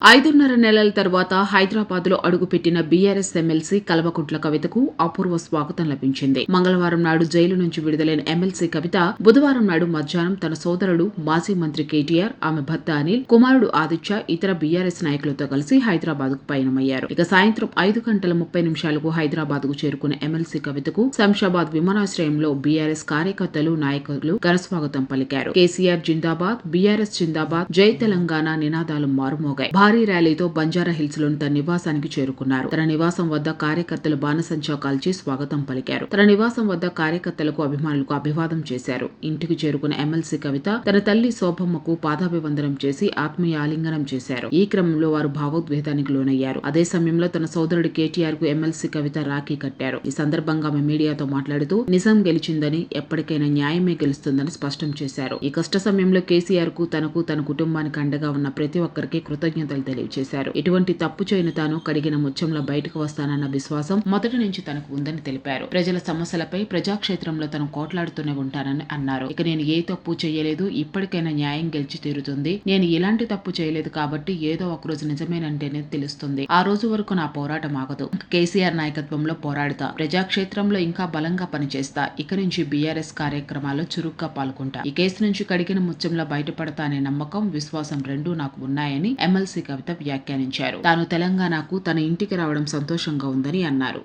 5.5 నెలల తర్వాత హైదరాబాద్లో అడుగుపెట్టిన బీఆర్ఎస్ ఎమ్మెల్సీ కల్వకుంట్ల కవితకు అపూర్వ స్వాగతం లభించింది. మంగళవారం నాడు జైలు నుంచి విడుదలైన ఎమ్మెల్సీ కవిత బుధవారం నాడు మధ్యాహ్నం తన సోదరుడు మాజీ మంత్రి కేటీఆర్, ఆమె భర్త అనిల్, కుమారుడు ఆదిత్య, ఇతర బీఆర్ఎస్ నాయకులతో కలిసి హైదరాబాద్కు పయనమయ్యారు. ఇక సాయంత్రం 5:30 హైదరాబాద్కు చేరుకున్న ఎమ్మెల్సీ కవితకు శంషాబాద్ విమానాశ్రయంలో బీఆర్ఎస్ కార్యకర్తలు, నాయకులు ఘనస్వాగతం పలికారు. కేసీఆర్ జిందాబాద్, బీఆర్ఎస్ జిందాబాద్, జై తెలంగాణ నినాదాలు మారుమోగాయి. భారీ ర్యాలీతో బంజారా హిల్స్ లోని తన నివాసానికి చేరుకున్నారు. తన నివాసం వద్ద కార్యకర్తలు బాణసంచా కాల్చి స్వాగతం పలికారు. తన నివాసం వద్ద కార్యకర్తలకు, అభిమానులకు అభివాదం చేశారు. ఇంటికి చేరుకున్న ఎమ్మెల్సీ కవిత తన తల్లి శోభమ్మకు పాదాభివందనం చేసి ఆత్మీయ ఆలింగనం చేశారు. ఈ క్రమంలో వారు భావోద్వేగానికి లోనయ్యారు. అదే సమయంలో తన సోదరుడు కేటీఆర్ కు ఎమ్మెల్సీ కవిత రాఖీ కట్టారు. ఈ సందర్భంగా ఆమె మీడియాతో మాట్లాడుతూ నిజం గెలిచిందని, ఎప్పటికైనా న్యాయమే గెలుస్తుందని స్పష్టం చేశారు. ఈ కష్ట సమయంలో కేసీఆర్ కు, తనకు, తన కుటుంబానికి అండగా ఉన్న ప్రతి ఒక్కరికి కృతజ్ఞతలు తెలియజేశారు. ఎటువంటి తప్పు చేయని తాను కడిగిన ముత్యంలో బయటకు వస్తానన్న విశ్వాసం మొదటి నుంచి తనకు ఉందని తెలిపారు. ప్రజల సమస్యలపై ప్రజాక్షేత్రంలో తను కోట్లాడుతూనే ఉంటానని అన్నారు. ఇక నేను ఏ తప్పు చేయలేదు, ఇప్పటికైనా న్యాయం గెలిచి తీరుతుంది. నేను ఎలాంటి తప్పు చేయలేదు కాబట్టి ఏదో ఒక రోజు నిజమేనంటేనే తెలుస్తుంది. ఆ రోజు వరకు నా పోరాటం ఆగదు. కేసీఆర్ నాయకత్వంలో పోరాడుతా, ప్రజాక్షేత్రంలో ఇంకా బలంగా పనిచేస్తా. ఇక నుంచి బీఆర్ఎస్ కార్యక్రమాల్లో చురుగ్గా పాల్గొంటా. ఈ కేసు నుంచి కడిగిన ముత్యంలో బయటపడతా అనే నమ్మకం, విశ్వాసం రెండూ నాకు ఉన్నాయని ఎమ్మెల్సీ కవిత వ్యాఖ్యానించారు. తాను తెలంగాణకు తన ఇంటికి రావడం సంతోషంగా ఉందని అన్నారు.